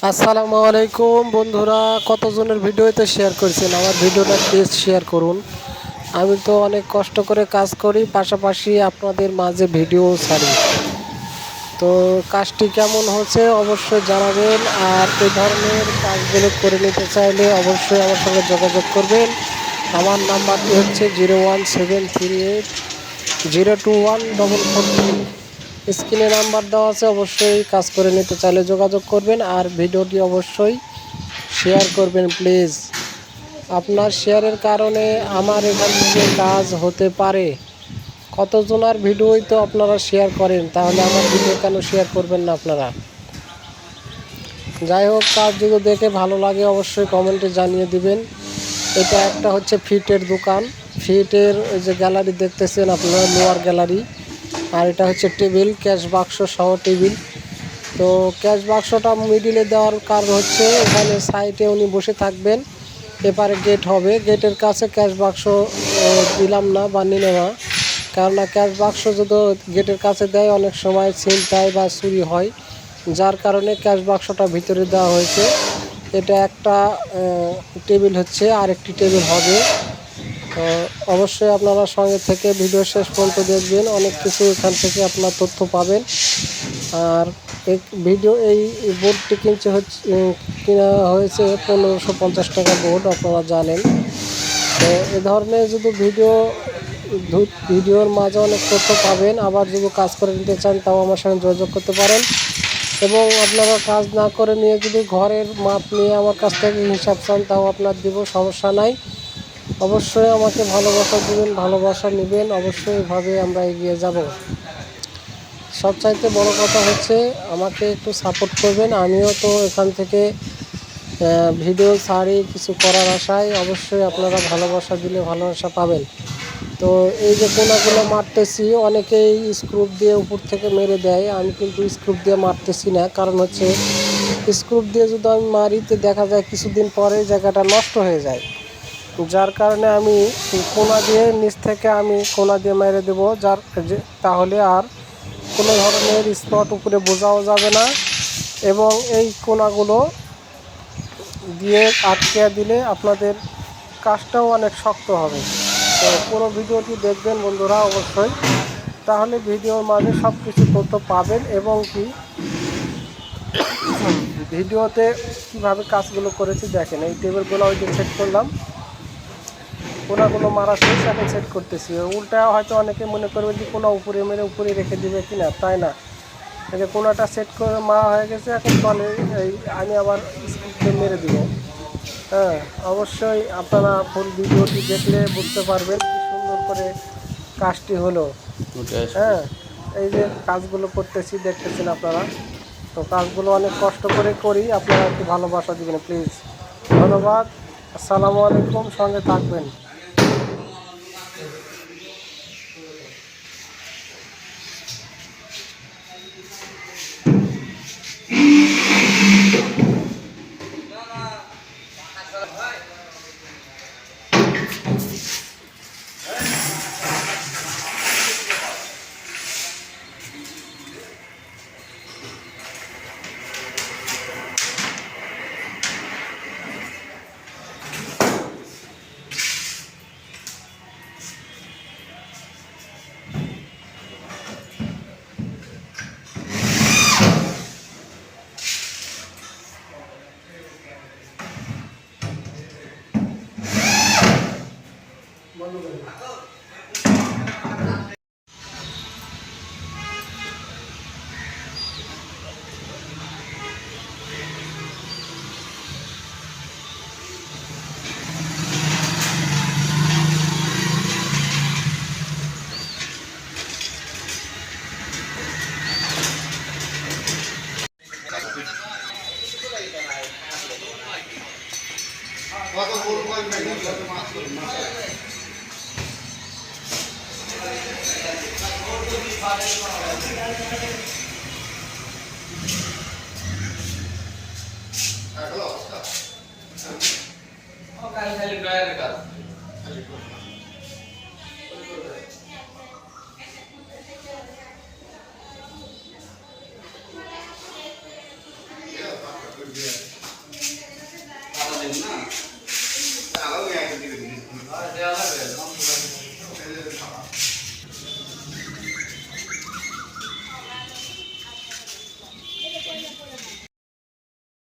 আসসালামু আলাইকুম বন্ধুরা, কতজনের ভিডিওতে শেয়ার করছেন আমার ভিডিওটা প্লিজ শেয়ার করুন। আমি তো অনেক কষ্ট করে কাজ করি, পাশাপাশি আপনাদের মাঝে ভিডিও ছাড়ি। তো কাজটি কেমন হচ্ছে অবশ্যই জানাবেন, আর এই ধরনের কাজগুলো করে নিতে চাইলে অবশ্যই আমার সঙ্গে যোগাযোগ করবেন। আমার নাম্বারটি হচ্ছে 01738 0214443। স্ক্রিনে নাম্বার দেওয়া আছে, অবশ্যই কাজ করে নিতে চাইলে যোগাযোগ করবেন, আর ভিডিওটি অবশ্যই শেয়ার করবেন প্লিজ। আপনার শেয়ারের কারণে আমার এখান থেকে কাজ হতে পারে। কতজনার ভিডিওই তো আপনারা শেয়ার করেন, তাহলে আমার ভিডিও কেন শেয়ার করবেন না আপনারা? যাই হোক, কাজ যদি দেখে ভালো লাগে অবশ্যই কমেন্টে জানিয়ে দিবেন। এটা একটা হচ্ছে ফিটের দোকান। ফিটের যে গ্যালারি দেখতেছেন আপনারা, লোয়ার গ্যালারি। আর এটা হচ্ছে টেবিল, ক্যাশ বাক্স সহ টেবিল। তো ক্যাশ বাক্সটা মিডিলে দেওয়ার কারণ হচ্ছে এখানে সাইডে উনি বসে থাকবেন, এপারে গেট হবে, গেটের কাছে ক্যাশ বাক্স দিলাম না বা নিলে না। কেননা ক্যাশ বাক্স যদি গেটের কাছে দেয় অনেক সময় ছিনতাই বা চুরি হয়, যার কারণে ক্যাশ বাক্সটা ভিতরে দেওয়া হয়েছে। এটা একটা টেবিল হচ্ছে, আর একটি টেবিল হবে। অবশ্যই আপনারা সঙ্গে থেকে ভিডিও শেষ পর্যন্ত দেখবেন, অনেক কিছু এখান থেকে আপনার তথ্য পাবেন। আর এই বোর্ডটি কিনা হয়েছে 1550 টাকা বোর্ড, আপনারা জানেন। তো এ ধরনের যদি ভিডিওর মাঝে অনেক তথ্য পাবেন। আবার যদি কাজ করে নিতে চান তাও আমার সঙ্গে যোগাযোগ করতে পারেন, এবং আপনারা কাজ না করে নিয়ে যদি ঘরের মাপ নিয়ে আমার কাছ থেকে হিসাব চান তাও আপনার দিব, সমস্যা নাই। অবশ্যই আমাকে ভালোবাসা দিবেন, ভালোবাসা নেবেন, অবশ্যই এভাবে আমরা এগিয়ে যাব। সবচাইতে বড় কথা হচ্ছে আমাকে একটু সাপোর্ট করবেন। আমিও তো এখান থেকে ভিডিও ছাড়ি কিছু করার আশায়, অবশ্যই আপনারা ভালোবাসা দিলে ভালোবাসা পাবেন। তো এই যে কোনাগুলো মারতেছি, অনেকেই স্ক্রুপ দিয়ে উপর থেকে মেরে দেয়, আমি কিন্তু স্ক্রুপ দিয়ে মারতেছি না। কারণ হচ্ছে স্ক্রুপ দিয়ে যদি আমি মারিতে দেখা যায় কিছুদিন পরে জায়গাটা নষ্ট হয়ে যায়, যার কারণে আমি কোনা দিয়ে নিচ থেকে আমি কোনা দিয়ে মেরে দেবো, তাহলে আর কোনো ধরনের স্পট উপরে বোঝাও যাবে না, এবং এই কোনাগুলো দিয়ে আটকে দিলে আপনাদের কাজটাও অনেক শক্ত হবে। তো পুরো ভিডিওটি দেখবেন বন্ধুরা অবশ্যই, তাহলে ভিডিওর মাঝে সব কিছু তথ্য পাবেন, এবং কি ভিডিওতে কীভাবে কাজগুলো করেছি দেখেন। এই টেবিলগুলো ওই যে সেট করলাম, কোনাগুলো মারা শেষ, এখন সেট করতেছি। উল্টা হয়তো অনেকে মনে করবে যে কোনা উপরে মেরে উপরে রেখে দিবে কিনা, তাই না। এই যে কোনাটা সেট করে মারা হয়ে গেছে, এখন তলে আমি আবার স্ক্রুতে মেরে দিব। হ্যাঁ, অবশ্যই আপনারা ফুল ভিডিওটি দেখলে বুঝতে পারবেন কি সুন্দর করে কাজটি হলো। হ্যাঁ, এই যে কাজগুলো করতেছি দেখতেছেন আপনারা, তো কাজগুলো অনেক কষ্ট করে করি, আপনারা একটু ভালোবাসা দিবেন প্লিজ। ধন্যবাদ, আসসালামু আলাইকুম, সঙ্গে থাকবেন। আলাদা দেব না আলাদা একটা দিবে